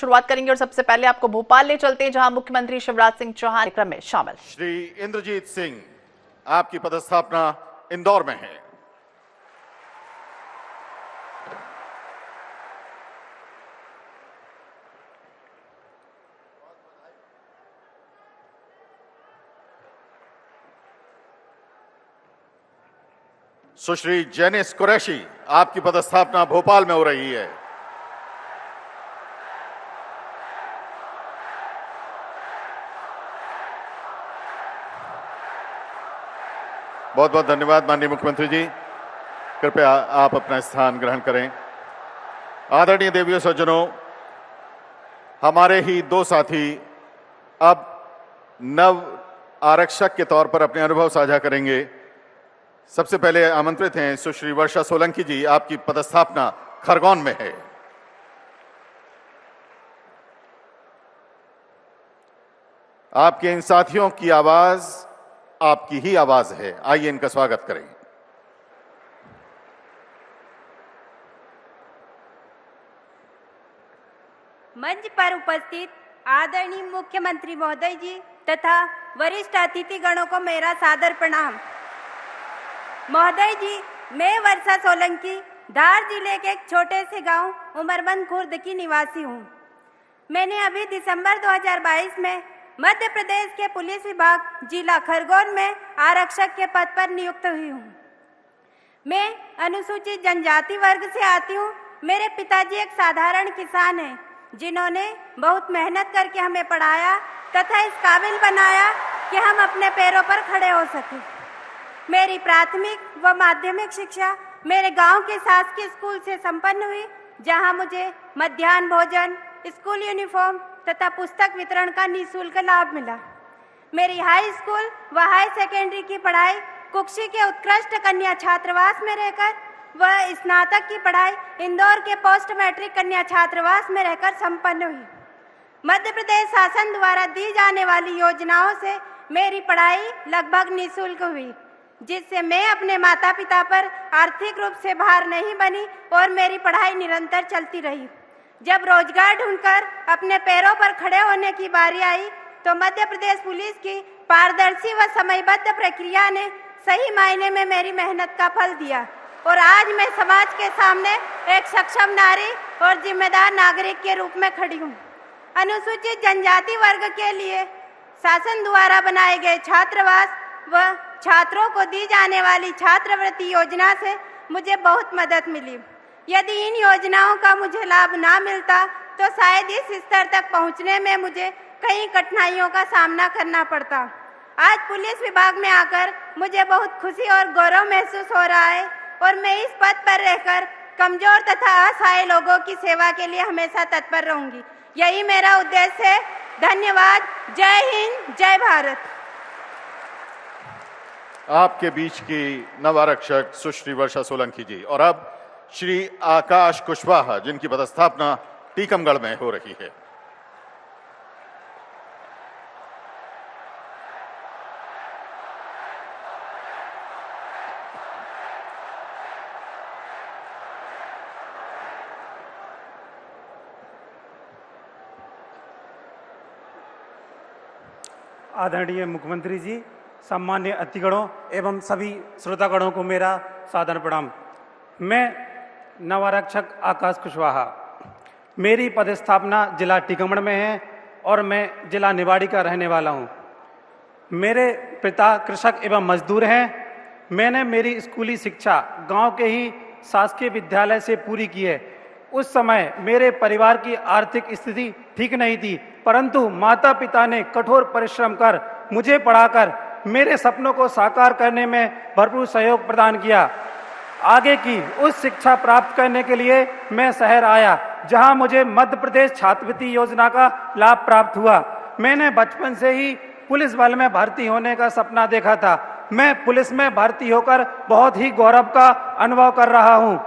शुरुआत करेंगे और सबसे पहले आपको भोपाल ले चलते हैं, जहां मुख्यमंत्री शिवराज सिंह चौहान कार्यक्रम में शामिल। श्री इंद्रजीत सिंह, आपकी पदस्थापना इंदौर में है। सुश्री जेनिस कुरैशी, आपकी पदस्थापना भोपाल में हो रही है। बहुत बहुत धन्यवाद माननीय मुख्यमंत्री जी। कृपया आप अपना स्थान ग्रहण करें। आदरणीय देवियों सज्जनों, हमारे ही दो साथी अब नव आरक्षक के तौर पर अपने अनुभव साझा करेंगे। सबसे पहले आमंत्रित हैं सुश्री वर्षा सोलंकी जी, आपकी पदस्थापना खरगोन में है। आपके इन साथियों की आवाज आपकी ही आवाज है, आइए इनका स्वागत करें। मंच पर उपस्थित आदरणीय मुख्यमंत्री महोदय जी तथा वरिष्ठ अतिथिगणों को मेरा सादर प्रणाम। महोदय जी, मैं वर्षा सोलंकी धार जिले के एक छोटे से गांव उमरबंद खुर्द की निवासी हूं। मैंने अभी दिसंबर 2022 में मध्य प्रदेश के पुलिस विभाग जिला खरगोन में आरक्षक के पद पर नियुक्त हुई हूं। मैं अनुसूचित जनजाति वर्ग से आती हूं। मेरे पिताजी एक साधारण किसान हैं, जिन्होंने बहुत मेहनत करके हमें पढ़ाया तथा इस काबिल बनाया कि हम अपने पैरों पर खड़े हो सकें। मेरी प्राथमिक व माध्यमिक शिक्षा मेरे गांव के शासकीय स्कूल से संपन्न हुई, जहां मुझे मध्याह्न भोजन, स्कूल यूनिफॉर्म तथा पुस्तक वितरण का निःशुल्क लाभ मिला। मेरी हाई स्कूल व हाई सेकेंडरी की पढ़ाई कुक्षी के उत्कृष्ट कन्या छात्रावास में रहकर व स्नातक की पढ़ाई इंदौर के पोस्ट मैट्रिक कन्या छात्रावास में रहकर संपन्न हुई। मध्य प्रदेश शासन द्वारा दी जाने वाली योजनाओं से मेरी पढ़ाई लगभग निःशुल्क हुई, जिससे मैं अपने माता पिता पर आर्थिक रूप से भार नहीं बनी और मेरी पढ़ाई निरंतर चलती रही। जब रोजगार ढूंढकर अपने पैरों पर खड़े होने की बारी आई तो मध्य प्रदेश पुलिस की पारदर्शी व समयबद्ध प्रक्रिया ने सही मायने में मेरी मेहनत का फल दिया और आज मैं समाज के सामने एक सक्षम नारी और जिम्मेदार नागरिक के रूप में खड़ी हूँ। अनुसूचित जनजाति वर्ग के लिए शासन द्वारा बनाए गए छात्रावास व छात्रों को दी जाने वाली छात्रवृत्ति योजना से मुझे बहुत मदद मिली। यदि इन योजनाओं का मुझे लाभ ना मिलता तो शायद इस स्तर तक पहुंचने में मुझे कई कठिनाइयों का सामना करना पड़ता। आज पुलिस विभाग में आकर मुझे बहुत खुशी और गौरव महसूस हो रहा है और मैं इस पद पर रहकर कमजोर तथा असहाय लोगों की सेवा के लिए हमेशा तत्पर रहूंगी। यही मेरा उद्देश्य है। धन्यवाद। जय हिंद, जय भारत। आपके बीच की नव आरक्षक सुश्री वर्षा सोलंकी जी। और अब श्री आकाश कुशवाहा, जिनकी पदस्थापना टीकमगढ़ में हो रही है। आदरणीय मुख्यमंत्री जी, सम्मान्य अतिथिगणों एवं सभी श्रोतागणों को मेरा सादर प्रणाम। मैं नवारक्षक आकाश कुशवाहा, मेरी पदस्थापना जिला टीकमगढ़ में है और मैं जिला निवाड़ी का रहने वाला हूं। मेरे पिता कृषक एवं मजदूर हैं। मैंने मेरी स्कूली शिक्षा गांव के ही शासकीय विद्यालय से पूरी की है। उस समय मेरे परिवार की आर्थिक स्थिति ठीक नहीं थी, परंतु माता पिता ने कठोर परिश्रम कर मुझे पढ़ाकर मेरे सपनों को साकार करने में भरपूर सहयोग प्रदान किया। आगे की उस शिक्षा प्राप्त करने के लिए मैं शहर आया, जहां मुझे मध्य प्रदेश छात्रवृत्ति योजना का लाभ प्राप्त हुआ। मैंने बचपन से ही पुलिस बल में भर्ती होने का सपना देखा था। मैं पुलिस में भर्ती होकर बहुत ही गौरव का अनुभव कर रहा हूं।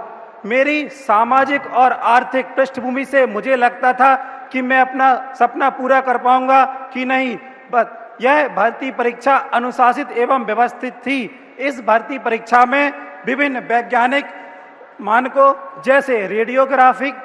मेरी सामाजिक और आर्थिक पृष्ठभूमि से मुझे लगता था कि मैं अपना सपना पूरा कर पाऊंगा कि नहीं। यह भर्ती परीक्षा अनुशासित एवं व्यवस्थित थी। इस भर्ती परीक्षा में विभिन्न वैज्ञानिक मानकों जैसे रेडियोग्राफिक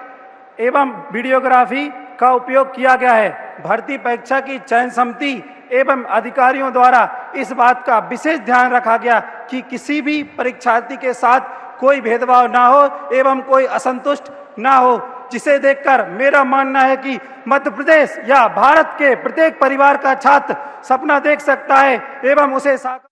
एवं वीडियोग्राफी का उपयोग किया गया है। भर्ती परीक्षा की चयन समिति एवं अधिकारियों द्वारा इस बात का विशेष ध्यान रखा गया कि किसी भी परीक्षार्थी के साथ कोई भेदभाव ना हो एवं कोई असंतुष्ट ना हो, जिसे देखकर मेरा मानना है कि मध्य प्रदेश या भारत के प्रत्येक परिवार का छात्र सपना देख सकता है एवं उसे साकार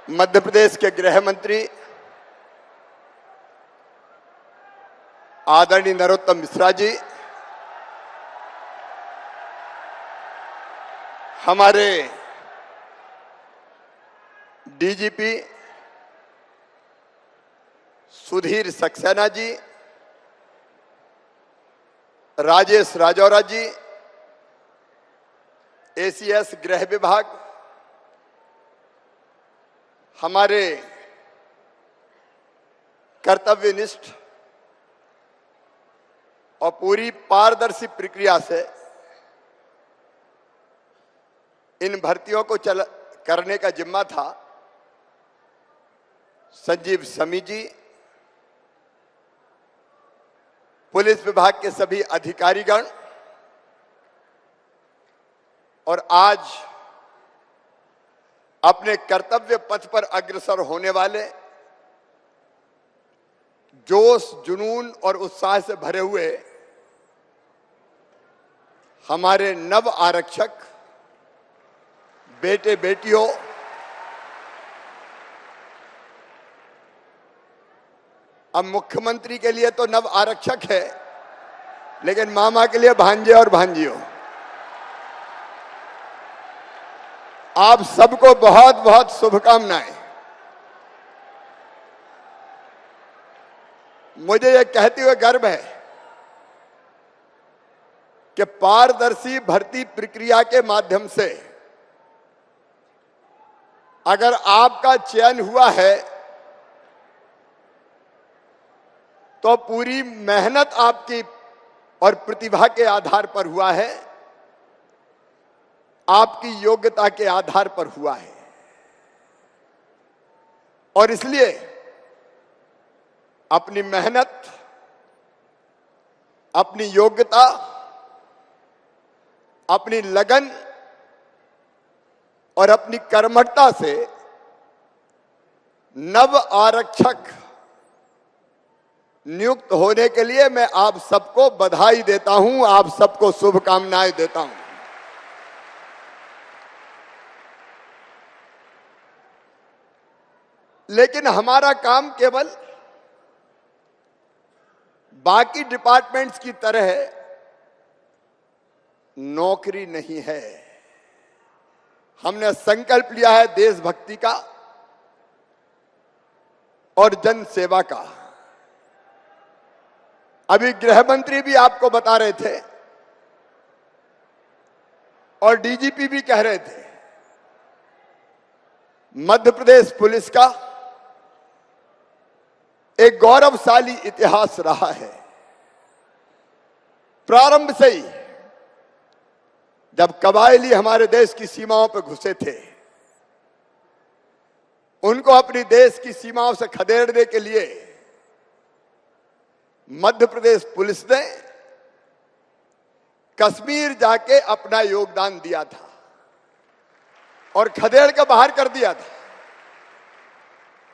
मध्य प्रदेश के गृह मंत्री आदरणीय नरोत्तम मिश्रा जी, हमारे डीजीपी सुधीर सक्सेना जी, राजेश राजौरा जी, एसीएस गृह विभाग, हमारे कर्तव्यनिष्ठ और पूरी पारदर्शी प्रक्रिया से इन भर्तियों को करने का जिम्मा था संजीव समी जी, पुलिस विभाग के सभी अधिकारीगण और आज अपने कर्तव्य पथ पर अग्रसर होने वाले जोश, जुनून और उत्साह से भरे हुए हमारे नव आरक्षक बेटे बेटियों, अब मुख्यमंत्री के लिए तो नव आरक्षक है, लेकिन मामा के लिए भांजे और भांजियों, आप सबको बहुत बहुत शुभकामनाएं। मुझे यह कहते हुए गर्व है कि पारदर्शी भर्ती प्रक्रिया के माध्यम से अगर आपका चयन हुआ है तो पूरी मेहनत आपकी और प्रतिभा के आधार पर हुआ है, आपकी योग्यता के आधार पर हुआ है। और इसलिए अपनी मेहनत, अपनी योग्यता, अपनी लगन और अपनी कर्मठता से नव आरक्षक नियुक्त होने के लिए मैं आप सबको बधाई देता हूं, आप सबको शुभकामनाएं देता हूं। लेकिन हमारा काम केवल बाकी डिपार्टमेंट्स की तरह नौकरी नहीं है। हमने संकल्प लिया है देशभक्ति का और जन सेवा का। अभी गृह मंत्री भी आपको बता रहे थे और डीजीपी भी कह रहे थे, मध्य प्रदेश पुलिस का एक गौरवशाली इतिहास रहा है। प्रारंभ से ही जब कबायली हमारे देश की सीमाओं पर घुसे थे, उनको अपनी देश की सीमाओं से खदेड़ने के लिए मध्य प्रदेश पुलिस ने कश्मीर जाके अपना योगदान दिया था और खदेड़ के बाहर कर दिया था।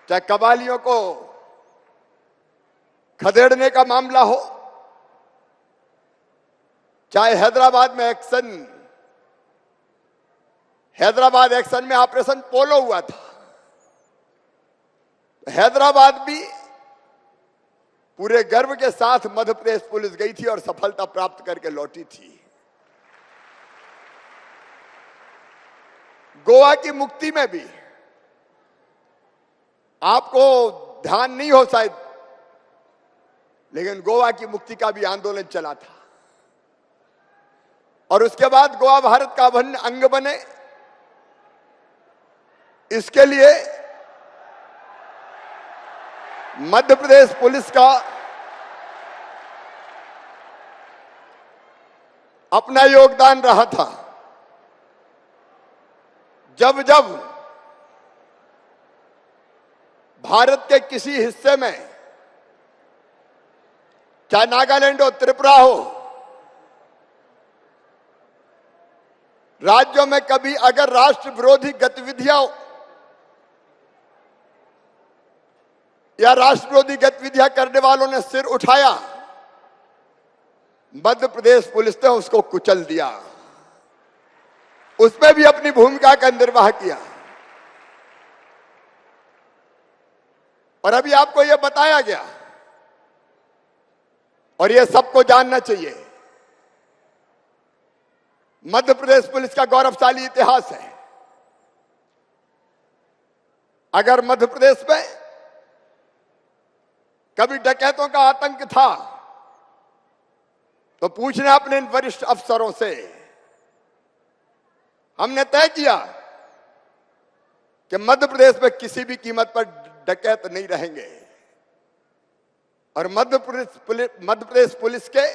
चाहे कबायलियों को खदेड़ने का मामला हो, चाहे हैदराबाद एक्शन में ऑपरेशन पोलो हुआ था, हैदराबाद भी पूरे गर्व के साथ मध्य प्रदेश पुलिस गई थी और सफलता प्राप्त करके लौटी थी। गोवा की मुक्ति में भी आपको ध्यान नहीं हो शायद, लेकिन गोवा की मुक्ति का भी आंदोलन चला था और उसके बाद गोवा भारत का अभिन्न अंग बने, इसके लिए मध्य प्रदेश पुलिस का अपना योगदान रहा था। जब जब भारत के किसी हिस्से में, चाहे नागालैंड हो, त्रिपुरा हो, राज्यों में कभी अगर राष्ट्र विरोधी गतिविधियां या राष्ट्र विरोधी गतिविधियां करने वालों ने सिर उठाया, मध्य प्रदेश पुलिस ने उसको कुचल दिया, उसमें भी अपनी भूमिका का निर्वाह किया। और अभी आपको यह बताया गया और यह सबको जानना चाहिए, मध्य प्रदेश पुलिस का गौरवशाली इतिहास है। अगर मध्य प्रदेश में कभी डकैतों का आतंक था तो पूछना अपने इन वरिष्ठ अफसरों से। हमने तय किया कि मध्य प्रदेश में किसी भी कीमत पर डकैत नहीं रहेंगे और मध्य प्रदेश पुलिस के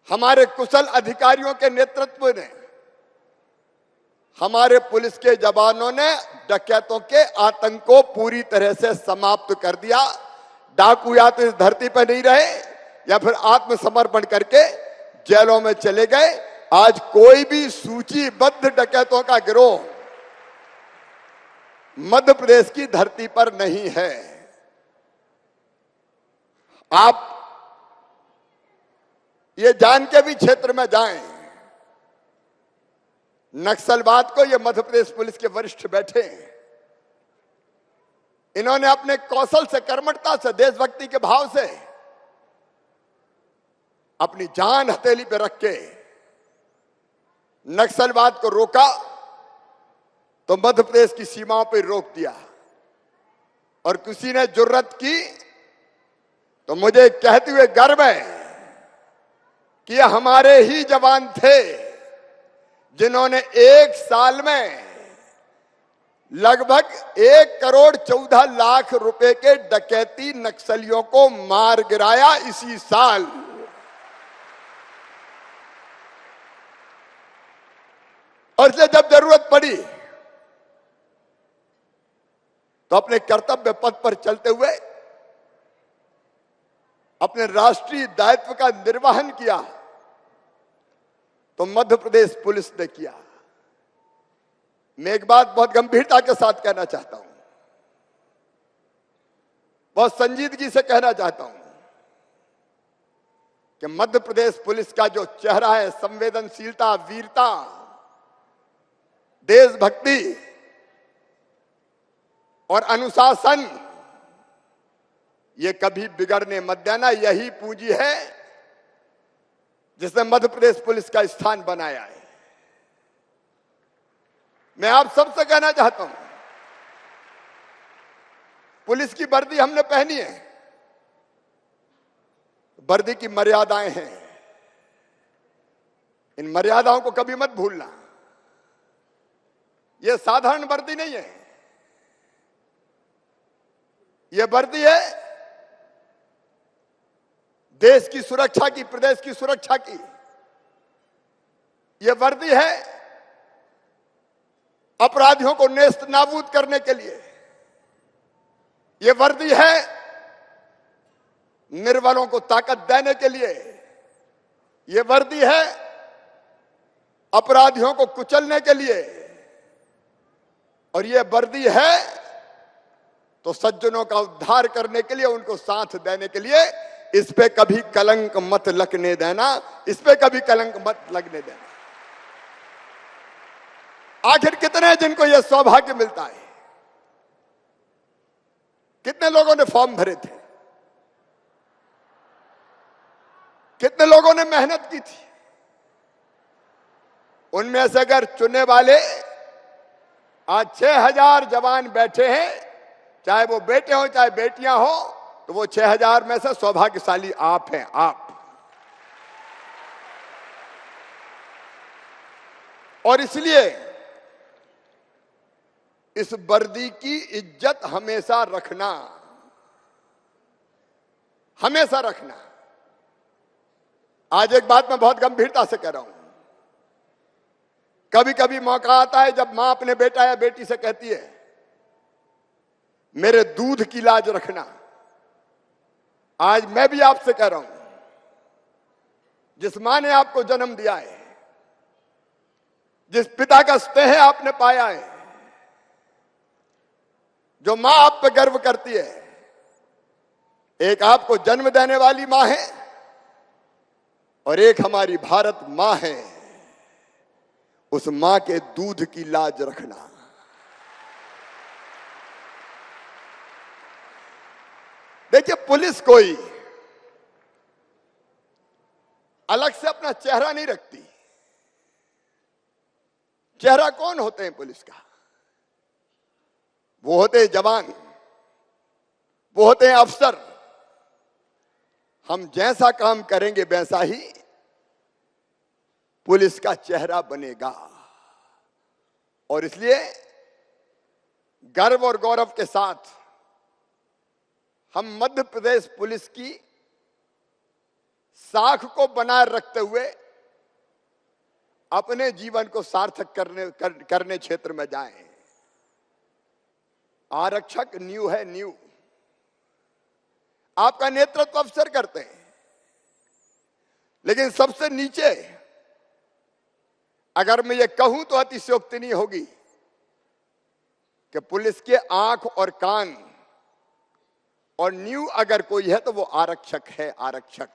हमारे कुशल अधिकारियों के नेतृत्व ने, हमारे पुलिस के जवानों ने डकैतों के आतंक को पूरी तरह से समाप्त कर दिया। डाकू या तो इस धरती पर नहीं रहे या फिर आत्मसमर्पण करके जेलों में चले गए। आज कोई भी सूचीबद्ध डकैतों का गिरोह मध्य प्रदेश की धरती पर नहीं है। आप ये जान के भी क्षेत्र में जाएं, नक्सलवाद को ये मध्य प्रदेश पुलिस के वरिष्ठ बैठे हैं, इन्होंने अपने कौशल से, कर्मठता से, देशभक्ति के भाव से अपनी जान हथेली पे रख के नक्सलवाद को रोका तो मध्य प्रदेश की सीमाओं पर रोक दिया। और किसी ने जुर्रत की तो मुझे कहते हुए गर्व है कि ये हमारे ही जवान थे जिन्होंने एक साल में लगभग 1,14,00,000 रुपए के डकैती नक्सलियों को मार गिराया इसी साल। और इसलिए जब जरूरत पड़ी तो अपने कर्तव्य पथ पर चलते हुए अपने राष्ट्रीय दायित्व का निर्वहन किया तो मध्य प्रदेश पुलिस ने किया। मैं एक बात बहुत गंभीरता के साथ कहना चाहता हूं, बहुत संजीदगी से कहना चाहता हूं कि मध्य प्रदेश पुलिस का जो चेहरा है, संवेदनशीलता, वीरता, देशभक्ति और अनुशासन, ये कभी बिगड़ने मत देना। यही पूंजी है जिसने मध्य प्रदेश पुलिस का स्थान बनाया है। मैं आप सबसे कहना चाहता हूं, पुलिस की वर्दी हमने पहनी है, वर्दी की मर्यादाएं हैं, इन मर्यादाओं को कभी मत भूलना। यह साधारण वर्दी नहीं है, यह वर्दी है देश की सुरक्षा की, प्रदेश की सुरक्षा की। यह वर्दी है अपराधियों को नेस्त नाबूद करने के लिए। यह वर्दी है निर्बलों को ताकत देने के लिए। यह वर्दी है अपराधियों को कुचलने के लिए। और यह वर्दी है तो सज्जनों का उद्धार करने के लिए, उनको साथ देने के लिए। इस पे कभी कलंक मत लगने देना, इस पे कभी कलंक मत लगने देना। आखिर कितने हैं जिनको यह सौभाग्य मिलता है? कितने लोगों ने फॉर्म भरे थे? कितने लोगों ने मेहनत की थी? उनमें से अगर चुनने वाले आज 6000 जवान बैठे हैं, चाहे वो बेटे हो चाहे बेटियां हो, तो वो 6000 में से सौभाग्यशाली आप हैं, आप। और इसलिए इस वर्दी की इज्जत हमेशा रखना, हमेशा रखना। आज एक बात मैं बहुत गंभीरता से कह रहा हूं। कभी कभी मौका आता है जब मां अपने बेटा या बेटी से कहती है, मेरे दूध की लाज रखना। आज मैं भी आपसे कह रहा हूं, जिस मां ने आपको जन्म दिया है, जिस पिता का स्नेह आपने पाया है, जो मां आप पे गर्व करती है, एक आपको जन्म देने वाली मां है और एक हमारी भारत मां है। उस मां के दूध की लाज रखना। देखिए, पुलिस कोई अलग से अपना चेहरा नहीं रखती। चेहरा कौन होते हैं पुलिस का? वो होते हैं जवान, वो होते हैं अफसर। हम जैसा काम करेंगे वैसा ही पुलिस का चेहरा बनेगा। और इसलिए गर्व और गौरव के साथ हम मध्य प्रदेश पुलिस की साख को बनाए रखते हुए अपने जीवन को सार्थक करने क्षेत्र में जाएं। आरक्षक न्यू है, न्यू। आपका नेतृत्व अफसर करते हैं, लेकिन सबसे नीचे अगर मैं ये कहूं तो अतिशयोक्ति नहीं होगी कि पुलिस के आंख और कान और न्यू अगर कोई है तो वो आरक्षक है। आरक्षक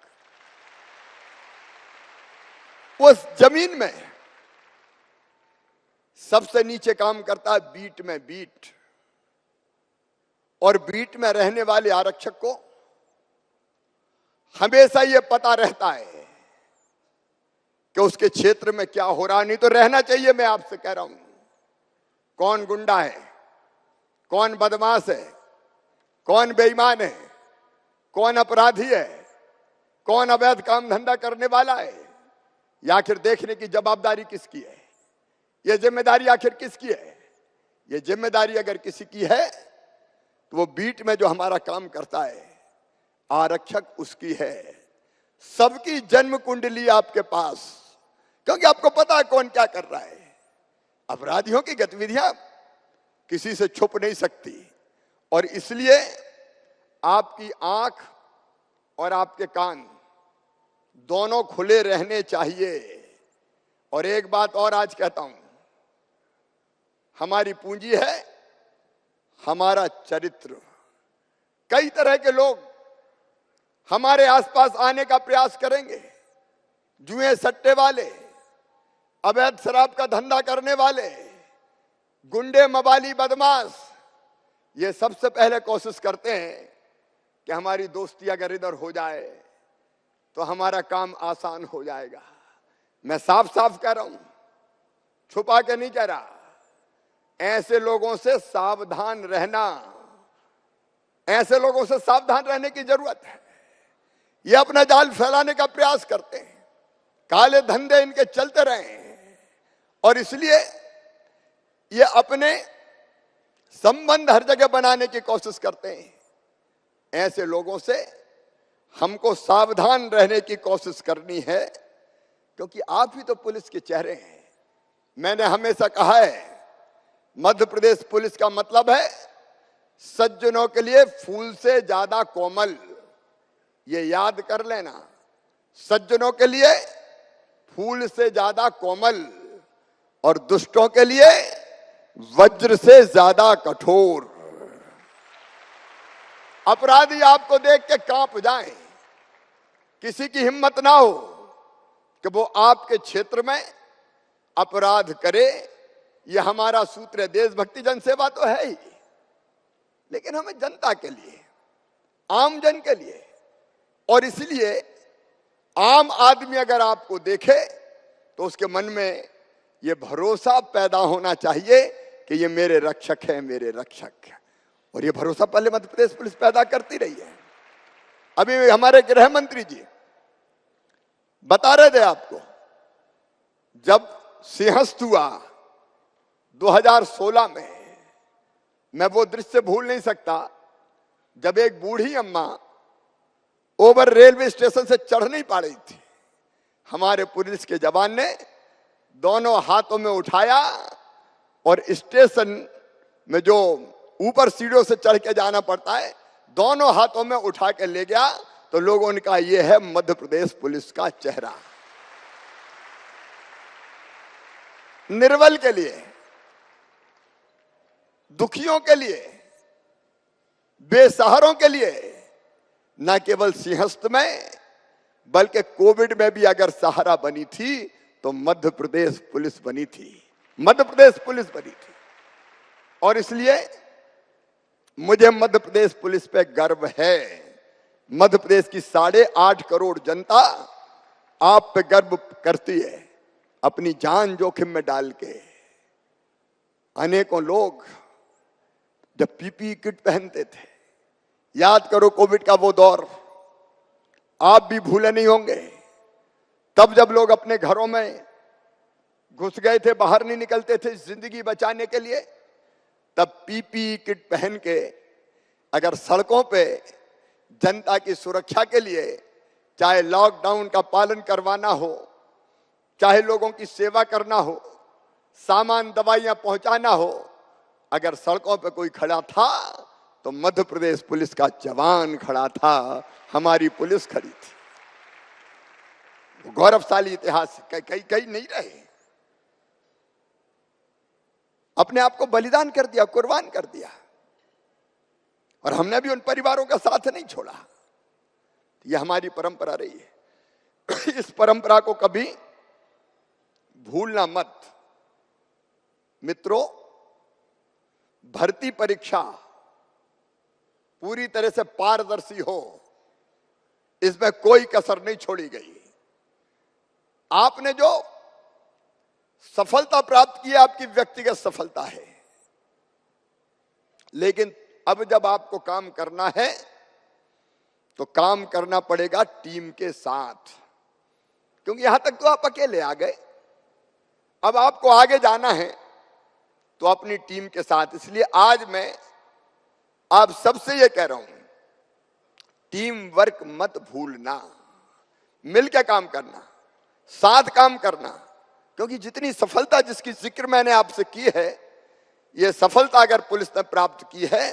उस जमीन में सबसे नीचे काम करता है, बीट में, बीट। और बीट में रहने वाले आरक्षक को हमेशा ये पता रहता है कि उसके क्षेत्र में क्या हो रहा। नहीं तो रहना चाहिए। मैं आपसे कह रहा हूं, कौन गुंडा है, कौन बदमाश है, कौन बेईमान है, कौन अपराधी है, कौन अवैध काम धंधा करने वाला है, या आखिर देखने की जवाबदारी किसकी है? यह जिम्मेदारी आखिर किसकी है? यह जिम्मेदारी अगर किसी की है तो वो बीट में जो हमारा काम करता है, आरक्षक उसकी है। सबकी जन्म कुंडली आपके पास, क्योंकि आपको पता है कौन क्या कर रहा है। अपराधियों की गतिविधियां किसी से छुप नहीं सकती। और इसलिए आपकी आंख और आपके कान दोनों खुले रहने चाहिए। और एक बात और आज कहता हूं, हमारी पूंजी है हमारा चरित्र। कई तरह के लोग हमारे आसपास आने का प्रयास करेंगे, जुए सट्टे वाले, अवैध शराब का धंधा करने वाले, गुंडे, मवाली, बदमाश, ये सबसे पहले कोशिश करते हैं कि हमारी दोस्ती अगर इधर हो जाए तो हमारा काम आसान हो जाएगा। मैं साफ साफ कह रहा हूं, छुपा के नहीं कह रहा, ऐसे लोगों से सावधान रहना, ऐसे लोगों से सावधान रहने की जरूरत है। ये अपना जाल फैलाने का प्रयास करते हैं, काले धंधे इनके चलते रहे हैं और इसलिए ये अपने संबंध हर जगह बनाने की कोशिश करते हैं। ऐसे लोगों से हमको सावधान रहने की कोशिश करनी है, क्योंकि आप ही तो पुलिस के चेहरे हैं। मैंने हमेशा कहा है, मध्य प्रदेश पुलिस का मतलब है सज्जनों के लिए फूल से ज्यादा कोमल। ये याद कर लेना, सज्जनों के लिए फूल से ज्यादा कोमल और दुष्टों के लिए वज्र से ज्यादा कठोर। अपराधी आपको देख के कांप जाएं, किसी की हिम्मत ना हो कि वो आपके क्षेत्र में अपराध करे। ये हमारा सूत्र है। देशभक्ति जनसेवा तो है ही, लेकिन हमें जनता के लिए, आम जन के लिए, और इसलिए आम आदमी अगर आपको देखे तो उसके मन में ये भरोसा पैदा होना चाहिए कि ये मेरे रक्षक हैं, मेरे रक्षक हैं। और ये भरोसा पहले मध्य प्रदेश पुलिस पैदा करती रही है। अभी हमारे गृह मंत्री जी बता रहे थे आपको, जब सिंहस्थ हुआ 2016 में, मैं वो दृश्य भूल नहीं सकता जब एक बूढ़ी अम्मा ओवर रेलवे स्टेशन से चढ़ नहीं पा रही थी। हमारे पुलिस के जवान ने दोनों हाथों में उठाया और स्टेशन में जो ऊपर सीढ़ियों से चढ़ के जाना पड़ता है, दोनों हाथों में उठा के ले गया। तो लोगों ने कहा, यह है मध्य प्रदेश पुलिस का चेहरा। निर्बल के लिए, दुखियों के लिए, बेसहारों के लिए, न केवल सिंहस्थ में बल्कि कोविड में भी अगर सहारा बनी थी तो मध्य प्रदेश पुलिस बनी थी, मध्य प्रदेश पुलिस बनी थी। और इसलिए मुझे मध्य प्रदेश पुलिस पे गर्व है। मध्य प्रदेश की 8.5 करोड़ जनता आप पे गर्व करती है। अपनी जान जोखिम में डाल के अनेकों लोग जब पीपीई किट पहनते थे, याद करो कोविड का वो दौर, आप भी भूले नहीं होंगे। तब जब लोग अपने घरों में घुस गए थे, बाहर नहीं निकलते थे जिंदगी बचाने के लिए, तब पीपीई किट पहन के अगर सड़कों पे जनता की सुरक्षा के लिए, चाहे लॉकडाउन का पालन करवाना हो, चाहे लोगों की सेवा करना हो, सामान दवाइयां पहुंचाना हो, अगर सड़कों पे कोई खड़ा था तो मध्य प्रदेश पुलिस का जवान खड़ा था, हमारी पुलिस खड़ी थी। गौरवशाली इतिहास कई नहीं रहे। अपने आप को बलिदान कर दिया, कुर्बान कर दिया, और हमने भी उन परिवारों का साथ नहीं छोड़ा। यह हमारी परंपरा रही है। इस परंपरा को कभी भूलना मत। मित्रों, भर्ती परीक्षा पूरी तरह से पारदर्शी हो, इसमें कोई कसर नहीं छोड़ी गई। आपने जो सफलता प्राप्त की है, आपकी व्यक्तिगत सफलता है, लेकिन अब जब आपको काम करना है तो काम करना पड़ेगा टीम के साथ, क्योंकि यहां तक तो आप अकेले आ गए। अब आपको आगे जाना है तो अपनी टीम के साथ। इसलिए आज मैं आप सबसे ये कह रहा हूं, टीम वर्क मत भूलना, मिलकर काम करना, साथ काम करना, क्योंकि जितनी सफलता जिसकी जिक्र मैंने आपसे की है, ये सफलता अगर पुलिस ने प्राप्त की है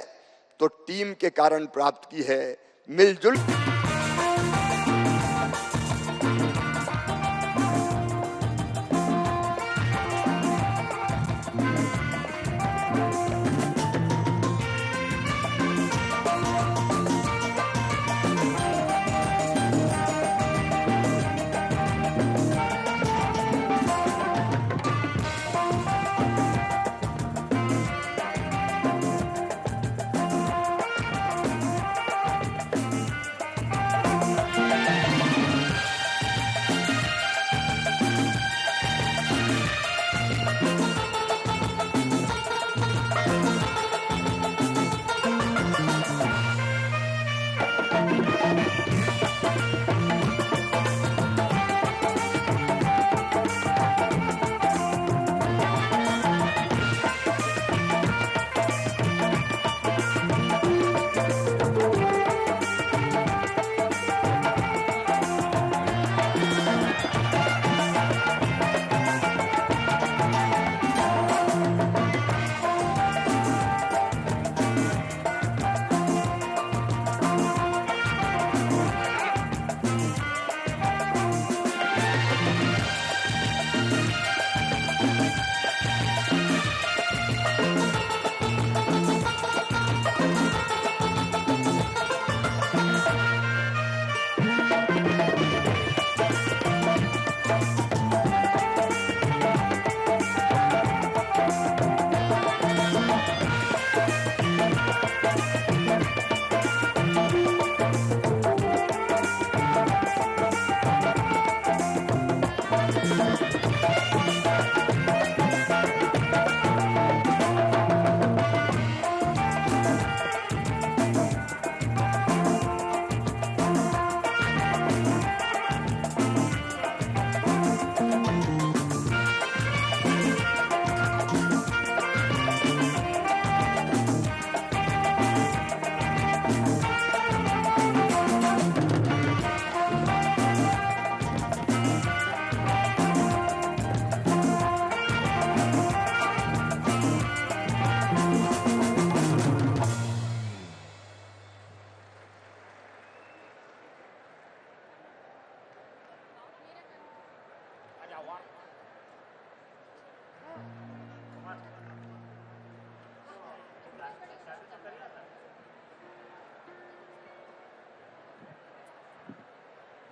तो टीम के कारण प्राप्त की है। मिलजुल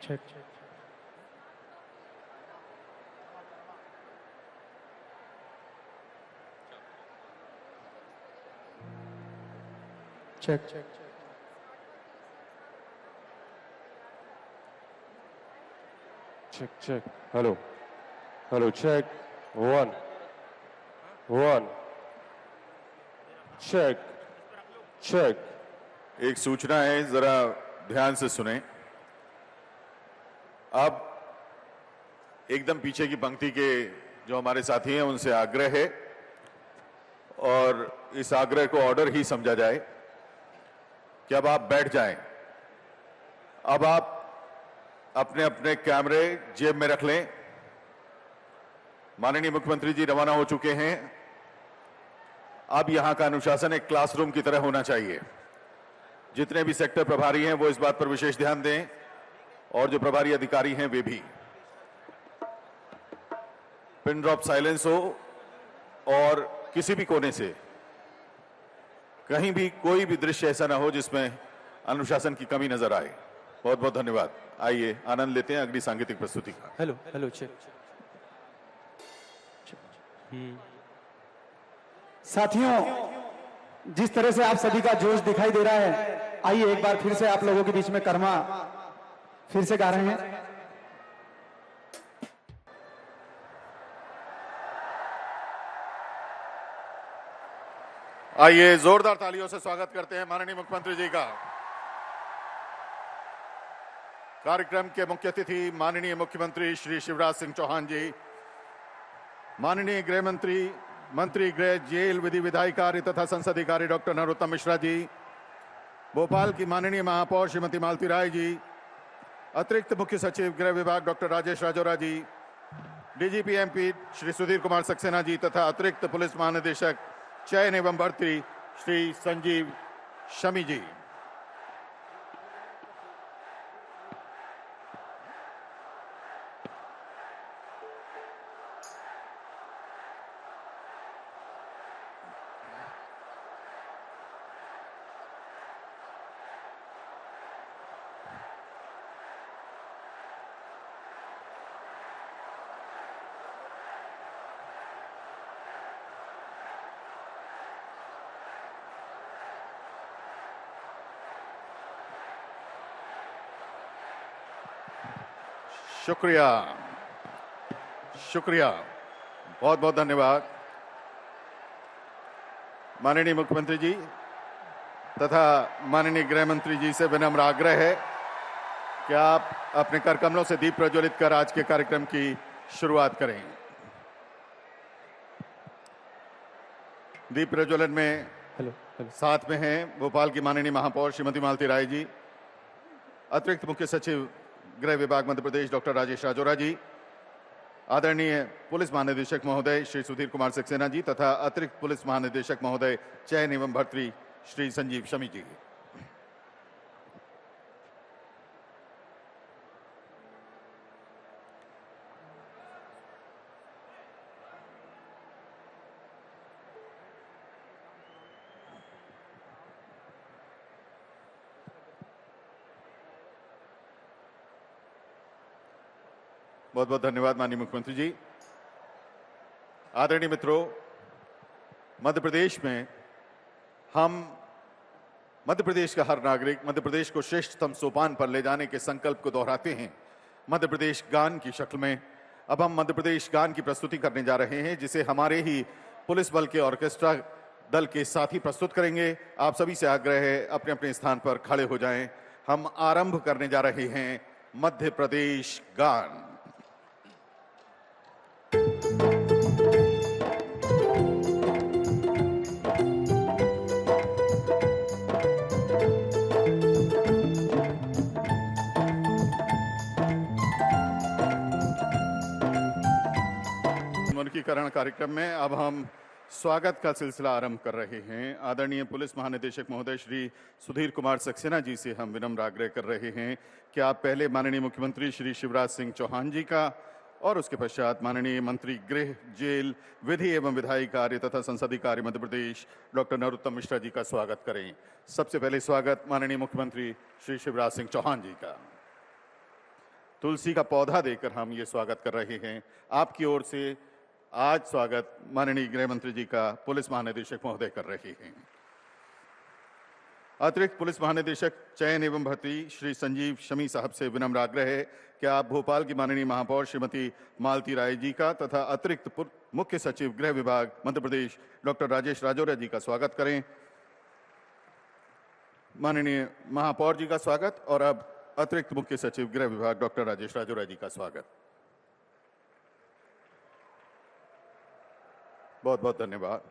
check check check Check, check. Hello. Hello, check. One. One. Check. Check. एक सूचना है, जरा ध्यान से सुने। अब एकदम पीछे की पंक्ति के जो हमारे साथी हैं उनसे आग्रह है, और इस आग्रह को ऑर्डर ही समझा जाए कि अब आप बैठ जाएं। अब आप अपने अपने कैमरे जेब में रख लें। माननीय मुख्यमंत्री जी रवाना हो चुके हैं। अब यहां का अनुशासन एक क्लासरूम की तरह होना चाहिए। जितने भी सेक्टर प्रभारी हैं वो इस बात पर विशेष ध्यान दें, और जो प्रभारी अधिकारी हैं वे भी। पिन ड्रॉप साइलेंस हो, और किसी भी कोने से कहीं भी कोई भी दृश्य ऐसा ना हो जिसमें अनुशासन की कमी नजर आए। बहुत बहुत धन्यवाद। आइए आनंद लेते हैं अगली सांगीतिक प्रस्तुति का। Hello. Hello, check. साथियों, जिस तरह से आप सभी का जोश दिखाई दे रहा है, आइए एक बार फिर से आप लोगों के बीच में कर्मा फिर से गा रहे हैं। आइए जोरदार तालियों से स्वागत करते हैं माननीय मुख्यमंत्री जी का। कार्यक्रम के मुख्य अतिथि माननीय मुख्यमंत्री श्री शिवराज सिंह चौहान जी, माननीय गृह मंत्री, मंत्री गृह, जेल, विधि विधायी कार्य तथा संसदीय कार्य डॉक्टर नरोत्तम मिश्रा जी, भोपाल की माननीय महापौर श्रीमती मालती राय जी, अतिरिक्त मुख्य सचिव गृह विभाग डॉक्टर राजेश राजौरा जी, डीजीपी एमपी श्री सुधीर कुमार सक्सेना जी तथा अतिरिक्त पुलिस महानिदेशक चयन एवं भर्ती श्री संजीव शमी जी। शुक्रिया, शुक्रिया, बहुत बहुत धन्यवाद। माननीय मुख्यमंत्री जी तथा माननीय गृह मंत्री जी से विनम्र आग्रह है कि आप अपने कर कमलों से दीप प्रज्वलित कर आज के कार्यक्रम की शुरुआत करें। दीप प्रज्वलन में हेलो हेलो साथ में हैं भोपाल की माननीय महापौर श्रीमती मालती राय जी, अतिरिक्त मुख्य सचिव गृह विभाग मध्य प्रदेश डॉक्टर राजेश राजौरा जी, आदरणीय पुलिस महानिदेशक महोदय श्री सुधीर कुमार सक्सेना जी तथा अतिरिक्त पुलिस महानिदेशक महोदय चयन एवं भर्ती श्री संजीव शमी जी। बहुत बहुत धन्यवाद माननीय मुख्यमंत्री जी। आदरणीय मित्रों, मध्य प्रदेश में हम मध्य प्रदेश का हर नागरिक मध्य प्रदेश को श्रेष्ठतम सोपान पर ले जाने के संकल्प को दोहराते हैं मध्य प्रदेश गान की शक्ल में। अब हम मध्य प्रदेश गान की प्रस्तुति करने जा रहे हैं, जिसे हमारे ही पुलिस बल के ऑर्केस्ट्रा दल के साथी प्रस्तुत करेंगे। आप सभी से आग्रह है अपने अपने स्थान पर खड़े हो जाएं। हम आरंभ करने जा रहे हैं मध्य प्रदेश गान। उन्मुखीकरण कार्यक्रम में अब हम स्वागत का सिलसिला आरंभ कर रहे हैं। आदरणीय पुलिस महानिदेशक महोदय श्री सुधीर कुमार सक्सेना जी से हम विनम्र आग्रह कर रहे हैं कि आप पहले माननीय मुख्यमंत्री श्री शिवराज सिंह चौहान जी का और उसके पश्चात माननीय मंत्री गृह, जेल, विधि एवं विधायी कार्य तथा संसदीय कार्य मध्य प्रदेश डॉक्टर नरोत्तम मिश्रा जी का स्वागत करें। सबसे पहले स्वागत माननीय मुख्यमंत्री श्री शिवराज सिंह चौहान जी का। तुलसी का पौधा देकर हम ये स्वागत कर रहे हैं। आपकी ओर से आज स्वागत माननीय गृह मंत्री जी का पुलिस महानिदेशक महोदय कर रहे हैं। अतिरिक्त पुलिस महानिदेशक चयन एवं भर्ती श्री संजीव शमी साहब से विनम्र आग्रह है कि आप भोपाल की माननीय महापौर श्रीमती मालती राय जी का तथा अतिरिक्त मुख्य सचिव गृह विभाग मध्य प्रदेश डॉक्टर राजेश राजौरा जी का स्वागत करें। माननीय महापौर जी का स्वागत और अब अतिरिक्त मुख्य सचिव गृह विभाग डॉक्टर राजेश राजौरा जी का स्वागत। बहुत बहुत धन्यवाद।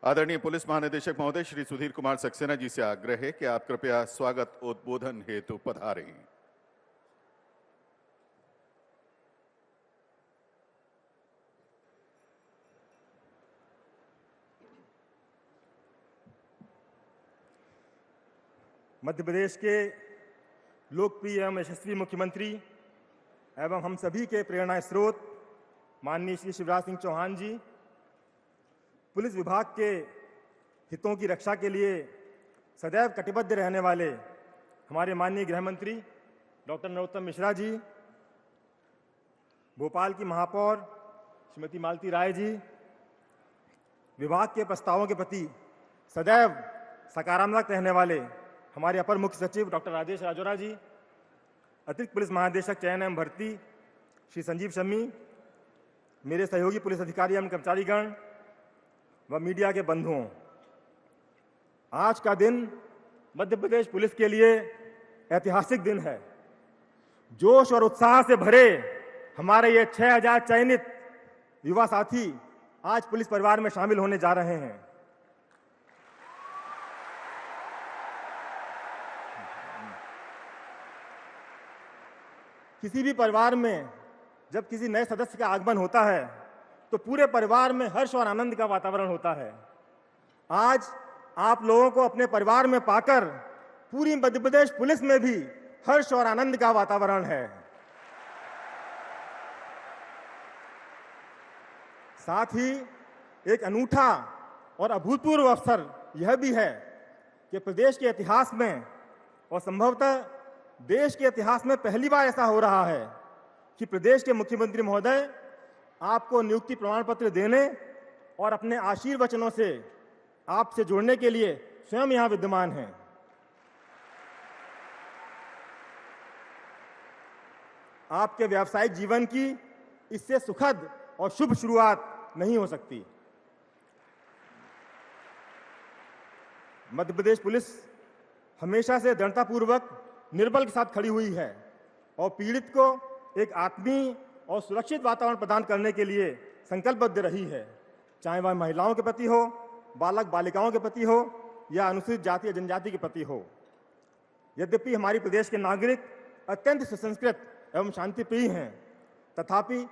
आदरणीय पुलिस महानिदेशक महोदय श्री सुधीर कुमार सक्सेना जी से आग्रह है कि आप कृपया स्वागत उद्बोधन हेतु पधारें। मध्य प्रदेश के लोकप्रिय एवं यशस्वी मुख्यमंत्री एवं हम सभी के प्रेरणा स्रोत माननीय श्री शिवराज सिंह चौहान जी, पुलिस विभाग के हितों की रक्षा के लिए सदैव कटिबद्ध रहने वाले हमारे माननीय गृह मंत्री डॉक्टर नरोत्तम मिश्रा जी, भोपाल की महापौर श्रीमती मालती राय जी, विभाग के प्रस्तावों के प्रति सदैव सकारात्मक रहने वाले हमारे अपर मुख्य सचिव डॉक्टर राजेश राजौरा जी, अतिरिक्त पुलिस महानिदेशक चयन एवं भर्ती श्री संजीव शमी, मेरे सहयोगी पुलिस अधिकारी एवं कर्मचारीगण व मीडिया के बंधुओं, आज का दिन मध्य प्रदेश पुलिस के लिए ऐतिहासिक दिन है। जोश और उत्साह से भरे हमारे ये 6000 चयनित युवा साथी आज पुलिस परिवार में शामिल होने जा रहे हैं। किसी भी परिवार में जब किसी नए सदस्य का आगमन होता है तो पूरे परिवार में हर्ष और आनंद का वातावरण होता है। आज आप लोगों को अपने परिवार में पाकर पूरी मध्य प्रदेश पुलिस में भी हर्ष और आनंद का वातावरण है। साथ ही एक अनूठा और अभूतपूर्व अवसर यह भी है कि प्रदेश के इतिहास में और संभवतः देश के इतिहास में पहली बार ऐसा हो रहा है कि प्रदेश के मुख्यमंत्री महोदय आपको नियुक्ति प्रमाण पत्र देने और अपने आशीर्वचनों से आपसे जुड़ने के लिए स्वयं यहां विद्यमान हैं। आपके व्यावसायिक जीवन की इससे सुखद और शुभ शुरुआत नहीं हो सकती। मध्य प्रदेश पुलिस हमेशा से दृढ़तापूर्वक निर्बल के साथ खड़ी हुई है और पीड़ित को एक आत्मीय और सुरक्षित वातावरण प्रदान करने के लिए संकल्पबद्ध रही है, चाहे वह महिलाओं के प्रति हो, बालक बालिकाओं के प्रति हो या अनुसूचित जाति या जनजाति के प्रति हो। यद्यपि हमारी प्रदेश के नागरिक अत्यंत सुसंस्कृत एवं शांतिप्रिय हैं, तथापि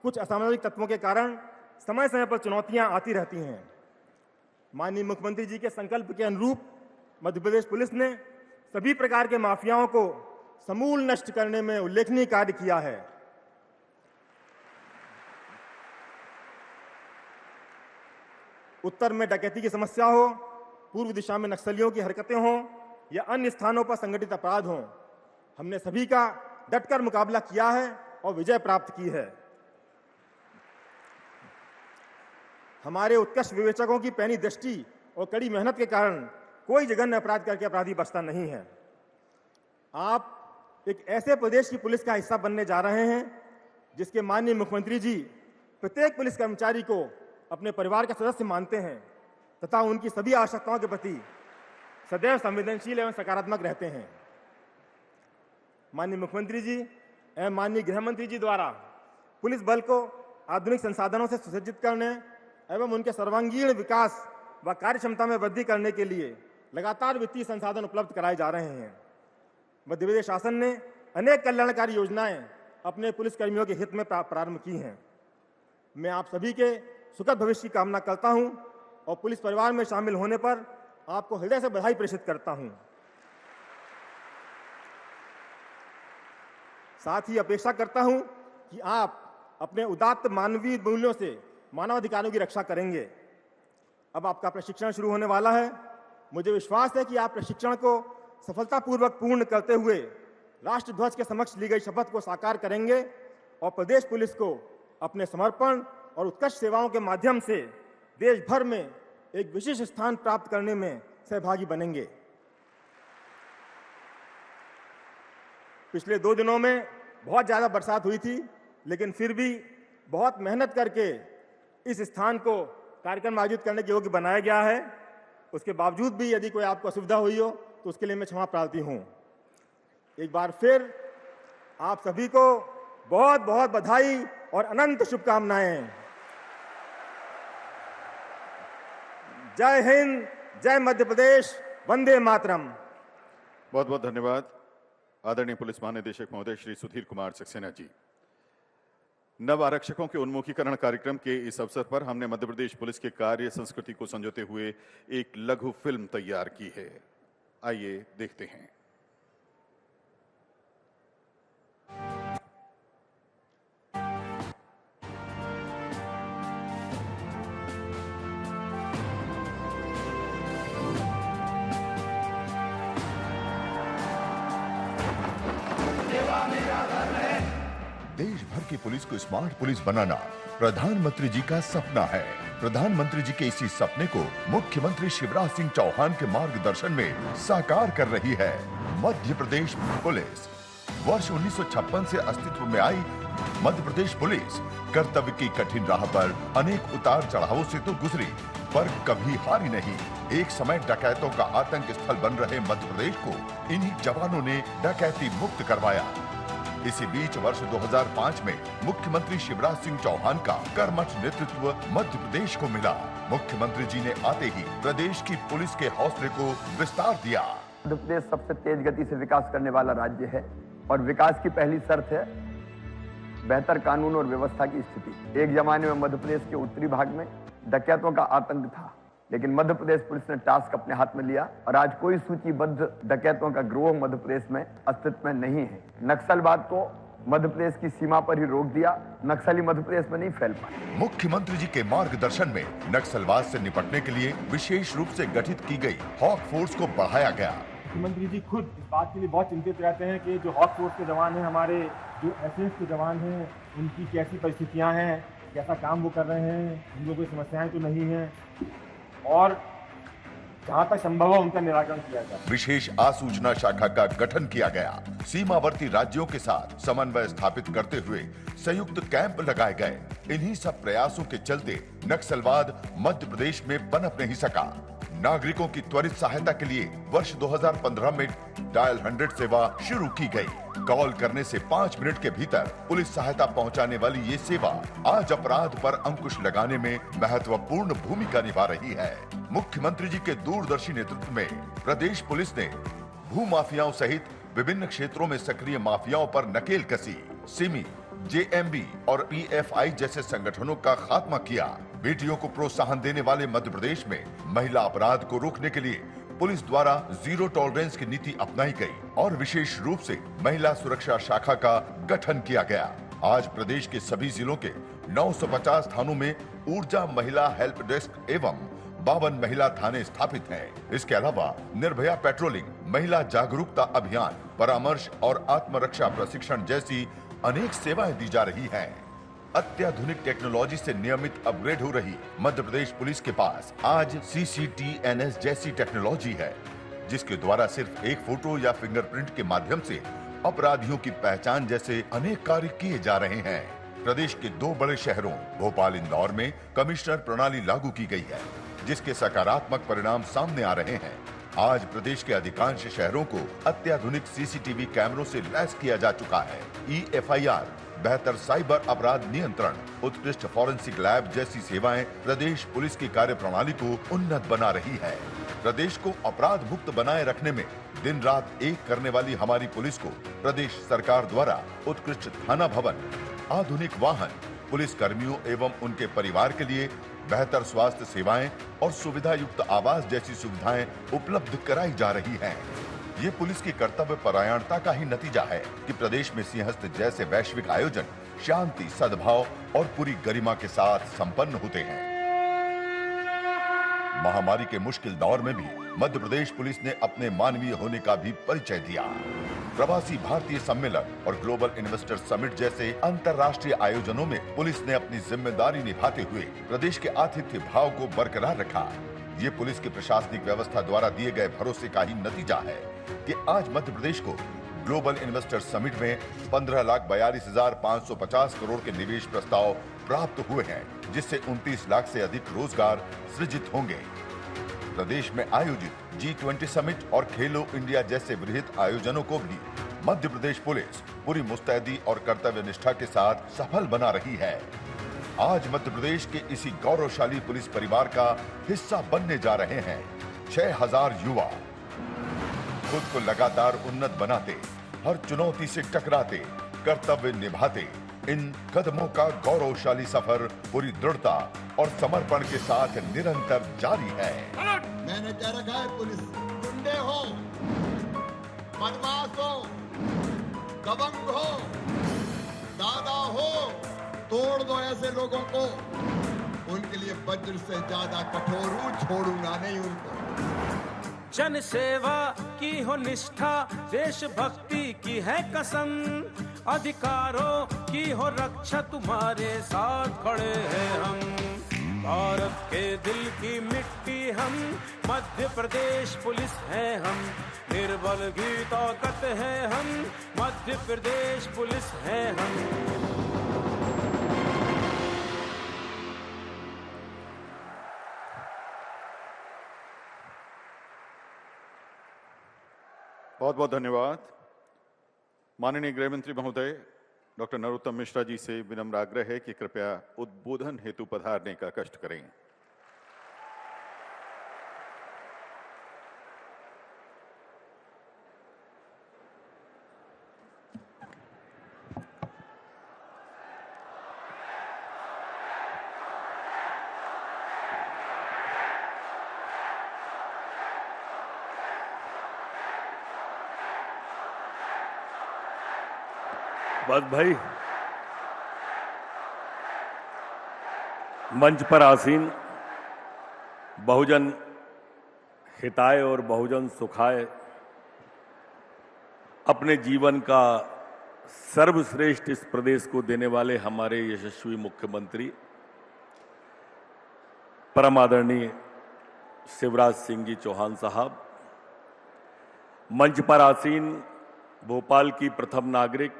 कुछ असामाजिक तत्वों के कारण समय समय पर चुनौतियां आती रहती हैं। माननीय मुख्यमंत्री जी के संकल्प के अनुरूप मध्य प्रदेश पुलिस ने सभी प्रकार के माफियाओं को समूल नष्ट करने में उल्लेखनीय कार्य किया है। उत्तर में डकैती की समस्या हो, पूर्व दिशा में नक्सलियों की हरकतें हों या अन्य स्थानों पर संगठित अपराध हों, हमने सभी का डटकर मुकाबला किया है और विजय प्राप्त की है। हमारे उत्कृष्ट विवेचकों की पैनी दृष्टि और कड़ी मेहनत के कारण कोई जघन्य अपराध करके अपराधी बचता नहीं है। आप एक ऐसे प्रदेश की पुलिस का हिस्सा बनने जा रहे हैं जिसके माननीय मुख्यमंत्री जी प्रत्येक पुलिस कर्मचारी को अपने परिवार का सदस्य मानते हैं तथा उनकी सभी आवश्यकताओं के प्रति सदैव संवेदनशील एवं सकारात्मक रहते हैं। माननीय मुख्यमंत्री जी एवं माननीय गृह मंत्री जी द्वारा पुलिस बल को आधुनिक संसाधनों से सुसज्जित करने एवं उनके सर्वांगीण विकास व कार्यक्षमता में वृद्धि करने के लिए लगातार वित्तीय संसाधन उपलब्ध कराए जा रहे हैं। मध्य प्रदेश शासन ने अनेक कल्याणकारी योजनाएं अपने पुलिसकर्मियों के हित में प्रारंभ की हैं। मैं आप सभी के सुखद भविष्य की कामना करता हूं और पुलिस परिवार में शामिल होने पर आपको हृदय से बधाई प्रेषित करता हूं। साथ ही अपेक्षा करता हूं कि आप अपने उदात्त मानवीय मूल्यों से मानवाधिकारों की रक्षा करेंगे। अब आपका प्रशिक्षण शुरू होने वाला है। मुझे विश्वास है कि आप प्रशिक्षण को सफलतापूर्वक पूर्ण करते हुए राष्ट्रध्वज के समक्ष ली गई शपथ को साकार करेंगे और प्रदेश पुलिस को अपने समर्पण और उत्कृष्ट सेवाओं के माध्यम से देश भर में एक विशिष्ट स्थान प्राप्त करने में सहभागी बनेंगे। पिछले 2 दिनों में बहुत ज़्यादा बरसात हुई थी, लेकिन फिर भी बहुत मेहनत करके इस स्थान को कार्यक्रम आयोजित करने के योग्य बनाया गया है। उसके बावजूद भी यदि कोई आपको असुविधा हुई हो तो उसके लिए मैं क्षमा प्रार्थी हूं। एक बार फिर आप सभी को बहुत बहुत बधाई और अनंत शुभकामनाएं। जय हिंद, जय मध्य प्रदेश, वंदे मातरम। बहुत बहुत धन्यवाद आदरणीय पुलिस महानिदेशक महोदय श्री सुधीर कुमार सक्सेना जी। नव आरक्षकों के उन्मुखीकरण कार्यक्रम के इस अवसर पर हमने मध्य प्रदेश पुलिस के कार्य संस्कृति को संजोते हुए एक लघु फिल्म तैयार की है। आइए देखते हैं। देश भर की पुलिस को स्मार्ट पुलिस बनाना प्रधानमंत्री जी का सपना है। प्रधानमंत्री जी के इसी सपने को मुख्यमंत्री शिवराज सिंह चौहान के मार्गदर्शन में साकार कर रही है मध्य प्रदेश पुलिस। वर्ष 1956 से अस्तित्व में आई मध्य प्रदेश पुलिस कर्तव्य की कठिन राह पर अनेक उतार चढ़ावों से तो गुजरी, पर कभी हारी नहीं। एक समय डकैतों का आतंक स्थल बन रहे मध्य प्रदेश को इन्हीं जवानों ने डकैती मुक्त करवाया। इसी बीच वर्ष 2005 में मुख्यमंत्री शिवराज सिंह चौहान का कर्मठ नेतृत्व मध्य प्रदेश को मिला। मुख्यमंत्री जी ने आते ही प्रदेश की पुलिस के हौसले को विस्तार दिया। मध्य प्रदेश सबसे तेज गति से विकास करने वाला राज्य है और विकास की पहली शर्त है बेहतर कानून और व्यवस्था की स्थिति। एक जमाने में मध्य प्रदेश के उत्तरी भाग में डकैतों का आतंक था लेकिन मध्य प्रदेश पुलिस ने टास्क अपने हाथ में लिया और आज कोई सूचीबद्ध डकैतों का गिरोह मध्य प्रदेश में अस्तित्व में नहीं है। नक्सलवाद को मध्य प्रदेश की सीमा पर ही रोक दिया, नक्सली मध्य प्रदेश में नहीं फैल पाए। मुख्यमंत्री जी के मार्गदर्शन में नक्सलवाद से निपटने के लिए विशेष रूप से गठित की गई हॉक फोर्स को बढ़ाया गया। मुख्यमंत्री जी खुद इस बात के लिए बहुत चिंतित रहते हैं कि जो हॉक फोर्स के जवान हैं, हमारे जो एसएस के जवान हैं, उनकी कैसी परिस्थितियां हैं, कैसा काम वो कर रहे हैं, उन लोगों की समस्याएं तो नहीं हैं और जहां तक संभव हो उनका निराकरण किया जाए। विशेष आसूचना शाखा का गठन किया गया। सीमावर्ती राज्यों के साथ समन्वय स्थापित करते हुए संयुक्त कैंप लगाए गए। इन्हीं सब प्रयासों के चलते नक्सलवाद मध्य प्रदेश में पनप नहीं सका। नागरिकों की त्वरित सहायता के लिए वर्ष 2015 में डायल 100 सेवा शुरू की गई। कॉल करने से 5 मिनट के भीतर पुलिस सहायता पहुंचाने वाली ये सेवा आज अपराध पर अंकुश लगाने में महत्वपूर्ण भूमिका निभा रही है। मुख्यमंत्री जी के दूरदर्शी नेतृत्व में प्रदेश पुलिस ने भू माफियाओं सहित विभिन्न क्षेत्रों में सक्रिय माफियाओं पर नकेल कसी। सिमी, जेएमबी और पीएफआई जैसे संगठनों का खात्मा किया। बेटियों को प्रोत्साहन देने वाले मध्य प्रदेश में महिला अपराध को रोकने के लिए पुलिस द्वारा जीरो टॉलरेंस की नीति अपनाई गई और विशेष रूप से महिला सुरक्षा शाखा का गठन किया गया। आज प्रदेश के सभी जिलों के 950 थानों में ऊर्जा महिला हेल्प डेस्क एवं 52 महिला थाने स्थापित हैं। इसके अलावा निर्भया पेट्रोलिंग, महिला जागरूकता अभियान, परामर्श और आत्मरक्षा प्रशिक्षण जैसी अनेक सेवाएं दी जा रही हैं। अत्याधुनिक टेक्नोलॉजी से नियमित अपग्रेड हो रही मध्य प्रदेश पुलिस के पास आज CCTNS जैसी टेक्नोलॉजी है, जिसके द्वारा सिर्फ एक फोटो या फिंगरप्रिंट के माध्यम से अपराधियों की पहचान जैसे अनेक कार्य किए जा रहे हैं। प्रदेश के 2 बड़े शहरों भोपाल, इंदौर में कमिश्नर प्रणाली लागू की गई है, जिसके सकारात्मक परिणाम सामने आ रहे हैं। आज प्रदेश के अधिकांश शहरों को अत्याधुनिक सीसीटीवी कैमरों से लैस किया जा चुका है। EFIR, बेहतर साइबर अपराध नियंत्रण, उत्कृष्ट फॉरेंसिक लैब जैसी सेवाएं प्रदेश पुलिस की कार्य प्रणाली को उन्नत बना रही है। प्रदेश को अपराध मुक्त बनाए रखने में दिन रात एक करने वाली हमारी पुलिस को प्रदेश सरकार द्वारा उत्कृष्ट थाना भवन, आधुनिक वाहन, पुलिस कर्मियों एवं उनके परिवार के लिए बेहतर स्वास्थ्य सेवाएं और सुविधा युक्त आवास जैसी सुविधाएं उपलब्ध कराई जा रही हैं। ये पुलिस की कर्तव्य परायणता का ही नतीजा है कि प्रदेश में सिंहस्थ जैसे वैश्विक आयोजन शांति, सद्भाव और पूरी गरिमा के साथ संपन्न होते हैं। महामारी के मुश्किल दौर में भी मध्य प्रदेश पुलिस ने अपने मानवीय होने का भी परिचय दिया। प्रवासी भारतीय सम्मेलन और ग्लोबल इन्वेस्टर समिट जैसे अंतर्राष्ट्रीय आयोजनों में पुलिस ने अपनी जिम्मेदारी निभाते हुए प्रदेश के आतिथ्य भाव को बरकरार रखा। ये पुलिस की प्रशासनिक व्यवस्था द्वारा दिए गए भरोसे का ही नतीजा है कि आज मध्य प्रदेश को ग्लोबल इन्वेस्टर समिट में 15,42,550 करोड़ के निवेश प्रस्ताव प्राप्त हुए हैं, जिससे 29 लाख से अधिक रोजगार सृजित होंगे। प्रदेश में आयोजित G20 समिट और खेलो इंडिया जैसे वृहद आयोजनों को भी मध्य प्रदेश पुलिस पूरी मुस्तैदी और कर्तव्य निष्ठा के साथ सफल बना रही है। आज मध्य प्रदेश के इसी गौरवशाली पुलिस परिवार का हिस्सा बनने जा रहे हैं 6000 युवा। खुद को लगातार उन्नत बनाते, हर चुनौती से टकराते, कर्तव्य निभाते, इन कदमों का गौरवशाली सफर पूरी दृढ़ता और समर्पण के साथ निरंतर जारी है। मैंने कह रखा है, पुलिस गुंडे हो, बदमाश हो, दबंग हो, दादा हो, तोड़ दो ऐसे लोगों को। उनके लिए वज्र से ज्यादा कठोर हूं, छोड़ूंगा नहीं उनको। जन सेवा की हो निष्ठा, देशभक्ति की है कसम, अधिकारों की हो रक्षा, तुम्हारे साथ खड़े हैं हम। भारत के दिल की मिट्टी हम, मध्य प्रदेश पुलिस है हम, निर्बल की ताकत है हम, मध्य प्रदेश पुलिस है हम। बहुत बहुत धन्यवाद। माननीय गृह मंत्री महोदय डॉक्टर नरोत्तम मिश्रा जी से विनम्र आग्रह है कि कृपया उद्बोधन हेतु पधारने का कष्ट करें। बस भाई, मंच पर आसीन बहुजन हिताय और बहुजन सुखाय अपने जीवन का सर्वश्रेष्ठ इस प्रदेश को देने वाले हमारे यशस्वी मुख्यमंत्री परम आदरणीय शिवराज सिंह जी चौहान साहब, मंच पर आसीन भोपाल की प्रथम नागरिक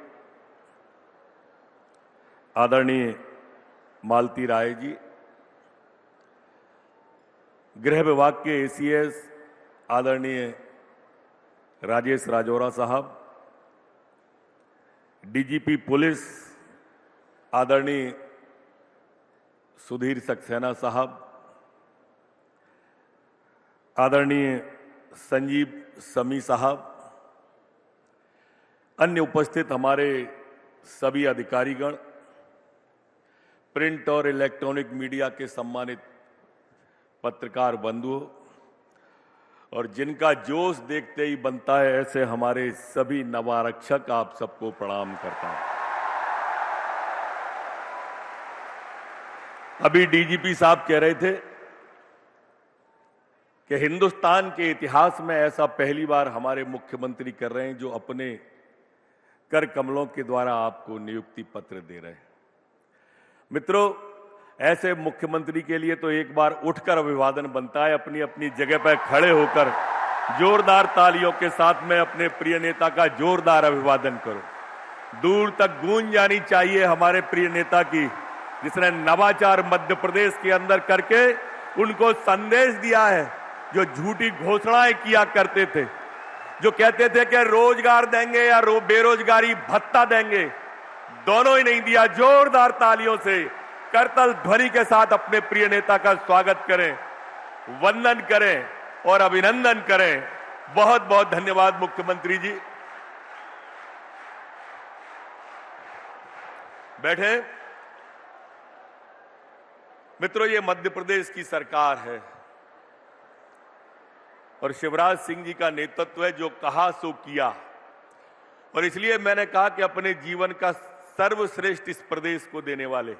आदरणीय मालती राय जी, गृह विभाग के एसीएस आदरणीय राजेश राजौरा साहब, डीजीपी पुलिस आदरणीय सुधीर सक्सेना साहब, आदरणीय संजीव समी साहब, अन्य उपस्थित हमारे सभी अधिकारीगण, प्रिंट और इलेक्ट्रॉनिक मीडिया के सम्मानित पत्रकार बंधुओं और जिनका जोश देखते ही बनता है ऐसे हमारे सभी नवारक्षक, आप सबको प्रणाम करता हूं। अभी डीजीपी साहब कह रहे थे कि हिंदुस्तान के इतिहास में ऐसा पहली बार हमारे मुख्यमंत्री कर रहे हैं जो अपने कर कमलों के द्वारा आपको नियुक्ति पत्र दे रहे हैं। मित्रों, ऐसे मुख्यमंत्री के लिए तो एक बार उठकर अभिवादन बनता है, अपनी अपनी जगह पर खड़े होकर जोरदार तालियों के साथ में अपने प्रिय नेता का जोरदार अभिवादन करो। दूर तक गूंज जानी चाहिए हमारे प्रिय नेता की, जिसने नवाचार मध्य प्रदेश के अंदर करके उनको संदेश दिया है। जो झूठी घोषणाएं किया करते थे, जो कहते थे कि रोजगार देंगे या बेरोजगारी भत्ता देंगे, दोनों ही नहीं दिया। जोरदार तालियों से करतल ध्वनि के साथ अपने प्रिय नेता का स्वागत करें, वंदन करें और अभिनंदन करें। बहुत बहुत धन्यवाद मुख्यमंत्री जी। बैठे। मित्रों, ये मध्य प्रदेश की सरकार है और शिवराज सिंह जी का नेतृत्व है, जो कहा सो किया। और इसलिए मैंने कहा कि अपने जीवन का सर्वश्रेष्ठ इस प्रदेश को देने वाले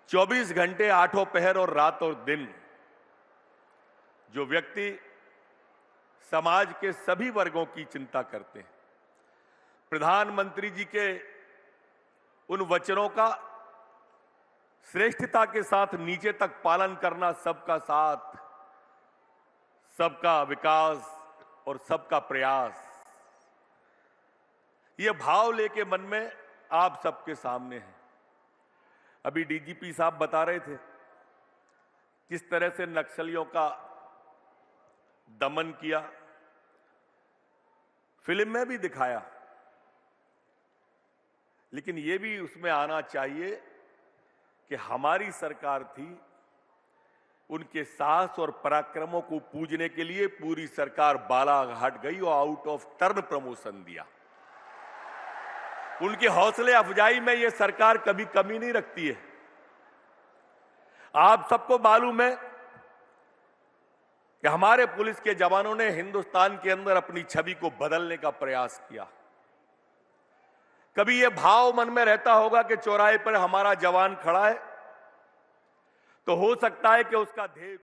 24 घंटे, आठों पहर और रात और दिन जो व्यक्ति समाज के सभी वर्गों की चिंता करते हैं, प्रधानमंत्री जी के उन वचनों का श्रेष्ठता के साथ नीचे तक पालन करना, सबका साथ, सबका विकास और सबका प्रयास, ये भाव लेके मन में आप सबके सामने है। अभी डीजीपी साहब बता रहे थे किस तरह से नक्सलियों का दमन किया, फिल्म में भी दिखाया, लेकिन ये भी उसमें आना चाहिए कि हमारी सरकार थी, उनके साहस और पराक्रमों को पूजने के लिए पूरी सरकार बालाघाट गई और आउट ऑफ टर्न प्रमोशन दिया। उनके हौसले अफजाई में ये सरकार कभी कमी नहीं रखती है। आप सबको मालूम है कि हमारे पुलिस के जवानों ने हिंदुस्तान के अंदर अपनी छवि को बदलने का प्रयास किया। कभी ये भाव मन में रहता होगा कि चौराहे पर हमारा जवान खड़ा है तो हो सकता है कि उसका ध्येय